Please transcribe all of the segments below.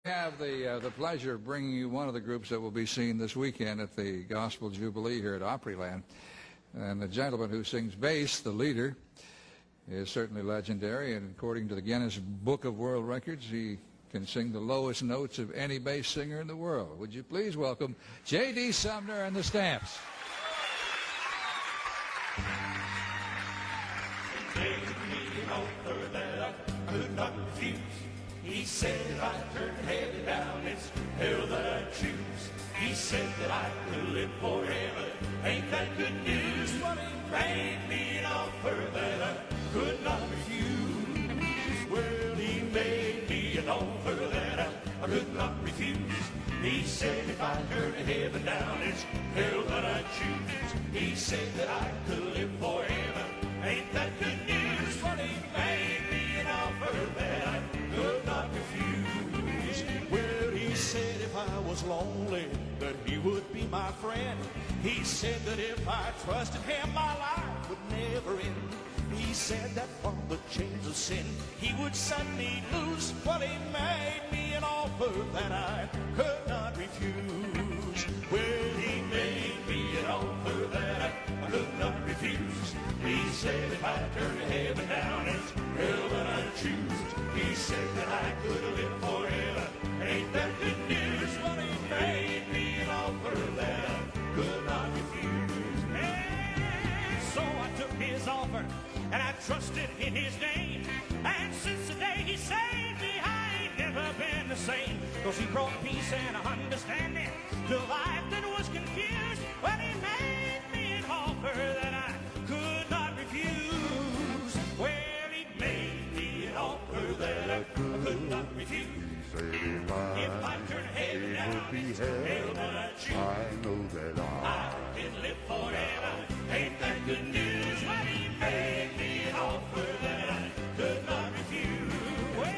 Have the pleasure of bringing you one of the groups that will be seen this weekend at the Gospel Jubilee here at Opryland. And the gentleman who sings bass, the leader, is certainly legendary, and according to the Guinness Book of World Records, he can sing the lowest notes of any bass singer in the world. Would you please welcome J.D. Sumner and the Stamps. He said if I turned heavy down, it's hell that I choose. He said that I could live forever. Ain't that good news? But he made me an offer that I could not refuse. Well, he made me an offer that I could not refuse. He said if I turned heaven down, it's hell that I choose. He said that I could live forever. Ain't that good news? But he made me an offer that I could not refuse. Well, he said if I was lonely, that he would be my friend. He said that if I trusted him, my life would never end. He said that from the chains of sin, he would set me loose. But he made me an offer that I could not refuse. Well, he made me an offer that I could not refuse. He said if I turned heaven down, it's hell that I choose. He said that I could live forever. Ain't that good news? But he made me an offer that I could not refuse. And so I took his offer and I trusted in his name. And since the day he saved me, I ain't never been the same. 'Cause he brought peace and understanding to life that was confused. Well, he made me an offer that I could not refuse. Well, he made me an offer that I could not refuse. If I turn heaven down, it's hell that I choose. I know that I can live forever. Ain't that good news? Well, he made me an offer that I could not refuse. Well,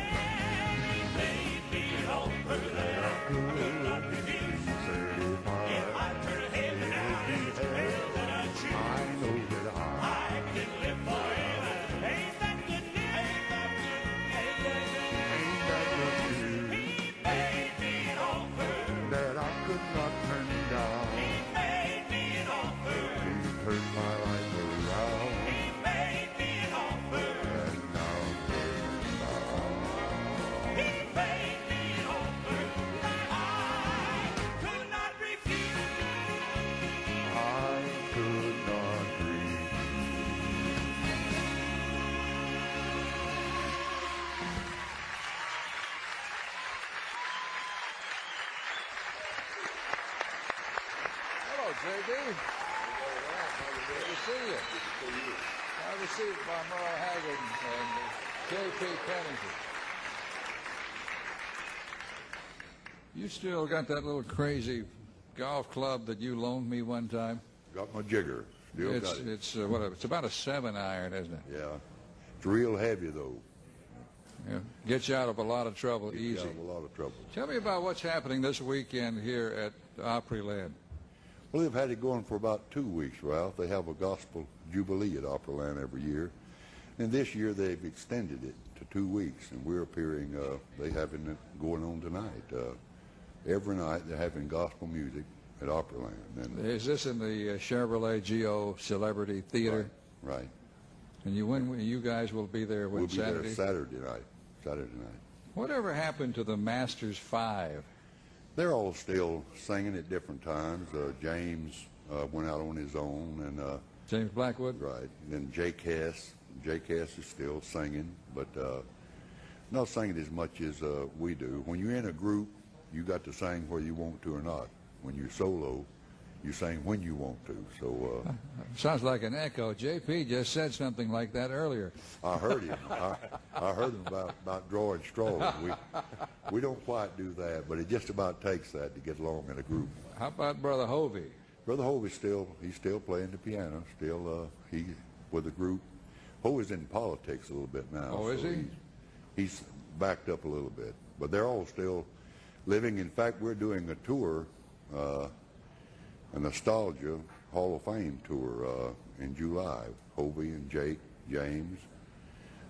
he made me an offer that I could not refuse. If I turn heaven down, it's hell that I choose. I know that I can live forever. Ain't that good news? Ain't that good? Ain't that good? He made me an offer that I could not turn down. He made me an offer. He turned my life around. He made me an offer. And now He made me an offer that I could not refuse. I could not breathe. Hello, J.D. Good to see you. Have a seat by Merle Haggard and J.P. Pennington. You still got that little crazy golf club that you loaned me one time? Got my jigger. Still got it. It's about a 7-iron, isn't it? Yeah. It's real heavy, though. Yeah. Gets you out of a lot of trouble easy. Got a lot of trouble. Tell me about what's happening this weekend here at Opryland. Well, they've had it going for about 2 weeks, Ralph. They have a gospel jubilee at Opryland every year. And this year they've extended it to 2 weeks, and we're appearing, they having it going on tonight. Every night they're having gospel music at Opryland. And Is this in the Chevrolet Geo Celebrity Theater? Right. And you guys will be there We'll be Saturday? there Saturday night. Whatever happened to the Masters 5? They're all still singing at different times. James went out on his own, and James Blackwood? right. And then Jake Hess is still singing, but not singing as much as we do. When you're in a group, you got to sing whether you want to or not. When you're solo, you sing when you want to. So Sounds like an echo. J.P. just said something like that earlier. I heard him. I heard him about drawing straws. We don't quite do that, but it just about takes that to get along in a group. How about Brother Hovey? Brother Hovey's he's still playing the piano. He's with the group. Hovey's in politics a little bit now. Oh, is he? He's backed up a little bit, but they're all still living. In fact, we're doing a tour, a Nostalgia Hall of Fame tour in July. Hovey and Jake, James,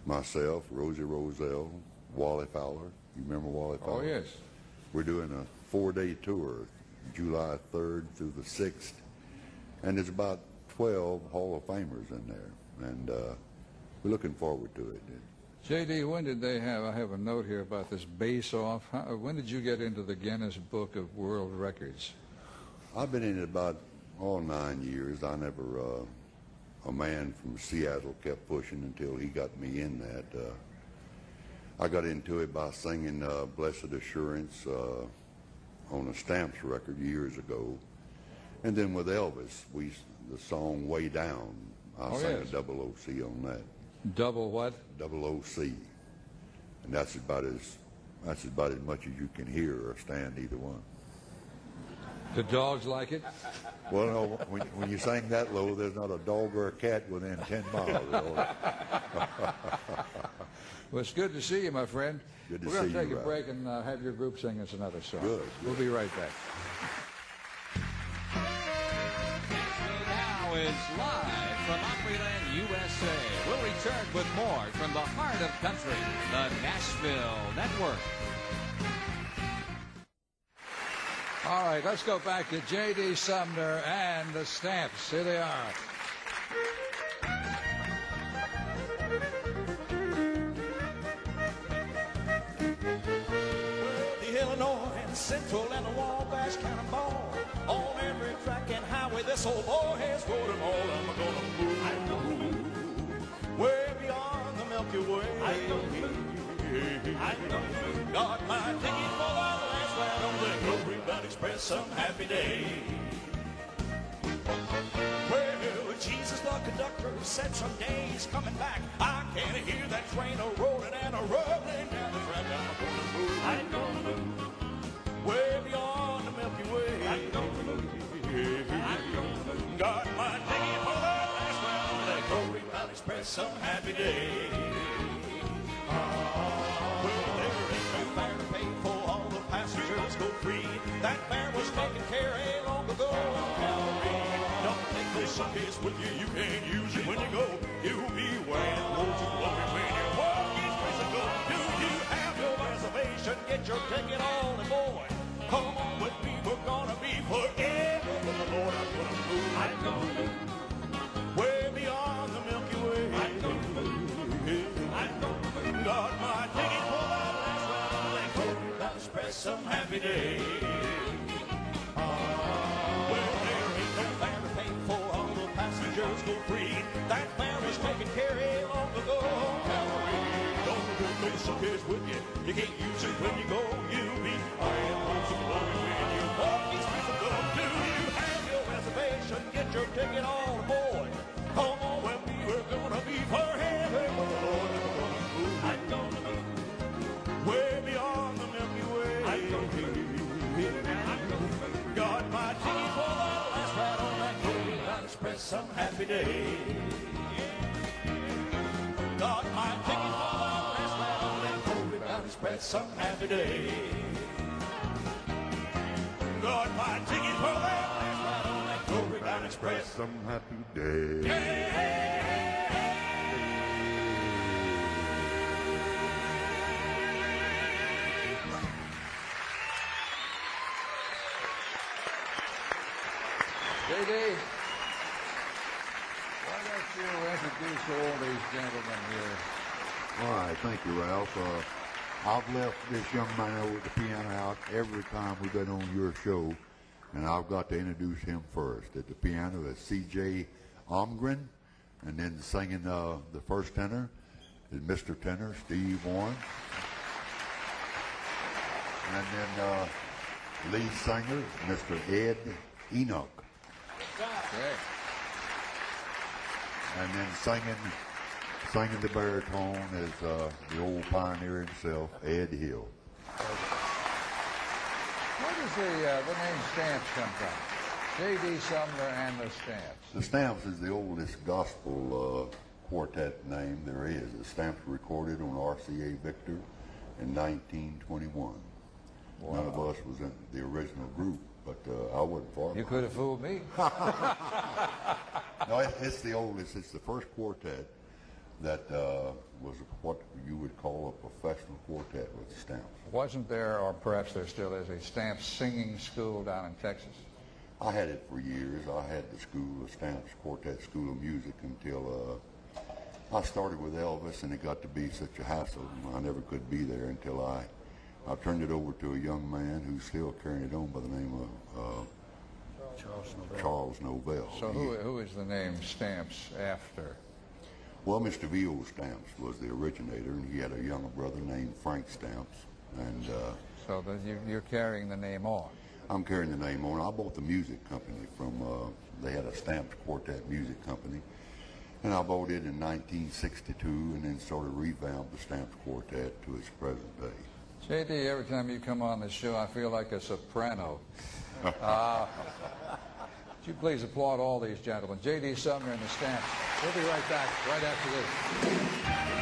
myself, Rosie Roselle, Wally Fowler. You remember Wally Fowler? Oh, yes. We're doing a 4-day tour, July 3rd through the 6th, and there's about 12 Hall of Famers in there, and we're looking forward to it. J.D., when did they have, I have a note here about this base-off. When did you get into the Guinness Book of World Records? I've been in it about all 9 years. I never, a man from Seattle kept pushing until he got me in that. I got into it by singing Blessed Assurance on a Stamps record years ago. And then with Elvis, the song Way Down, I sang yes. a double OC on that. Double what? Double OC. And that's about as much as you can hear or stand either one. Do dogs like it? Well, no, when you sing that low, there's not a dog or a cat within 10 miles. Well, it's good to see you, my friend. Good to We're going see to take you, a Ralph. break and have your group sing us another song. Good. We'll be right back. Now is live from Opryland, USA. We'll return with more from the heart of country, the Nashville Network. All right, let's go back to J.D. Sumner and the Stamps. Here they are. The Illinois and Central and the Wabash Cannonball. On every track and highway, this old boy has rode them all. I'm gonna move way beyond the Milky Way. Got my ticket for the last ride on the Glory Bound Express some happy day. Well, Jesus the conductor said someday he's coming back. I can hear that train a-rolling and a-rolling down the track. I'm gonna move way beyond the Milky Way. I'm gonna move. Got my ticket for the last ride on the Glory Bound Express some happy day. Well, there ain't no fare to pay for all the passengers go free. That fare was taken care of long ago. Don't take this suitcase with you. You can't use it when you go. You'll be wearing loads of glory when you walk each place you go. Do you have your reservation? Get your ticket on the board. Come on with me. We're gonna be forever with the Lord. I'm gonna move. I'm gonna move way beyond the Milky Way. I'm gonna move. I'm gonna move. Got my ticket for that last round. They go to express some happy day. Well, there ain't no fare to pay for all the passengers go free. That fare is taken care of long ago. Calvary, don't take your suitcase with you. You can't use it when you go. You'll be buying loads of glory when you walk these streets of gold. Do you have your reservation? Get your ticket on board. Come on with me. We're gonna be forever with the Lord. I'm gonna move way beyond the Milky Way. I'm gonna move. Got my ticket for the last ride on that Glory Bound Express some happy day. Got my ticket for the last ride on that Glory Bound Express some happy day. Got my ticket for that last ride on that Glory Bound Express. Some happy day. J.D., why don't you introduce all these gentlemen here? All right, thank you, Ralph. I've left this young man with the piano out every time we've been on your show, and I've got to introduce him first. At the piano is C.J. Omgren, and then singing the first tenor is Mr. Tenor Steve Warren, and then lead singer Mr. Ed Enoch. Okay. And then singing the baritone is the old pioneer himself, Ed Hill. Where does the name Stamps come from? J.D. Sumner and the Stamps. The Stamps is the oldest gospel quartet name there is. The Stamps were recorded on RCA Victor in 1921. Wow. None of us was in the original group, but I wasn't far. You could have fooled me. No, it's the oldest. It's the first quartet that was what you would call a professional quartet with Stamps. Wasn't there, or perhaps there still is, a Stamps singing school down in Texas? I had it for years. I had the school, the Stamps Quartet School of Music, until I started with Elvis, and it got to be such a hassle. I never could be there until I turned it over to a young man who's still carrying it on by the name of Charles Novell. So who is the name Stamps after? Well, Mr. V.O. Stamps was the originator, and he had a younger brother named Frank Stamps. And so you're carrying the name on. I'm carrying the name on. I bought the music company from, they had a Stamps Quartet music company, and I bought it in 1962 and then sort of revamped the Stamps Quartet to its present day. J.D., every time you come on this show, I feel like a soprano. Would you please applaud all these gentlemen? J.D. Sumner and the Stamps. We'll be right back right after this.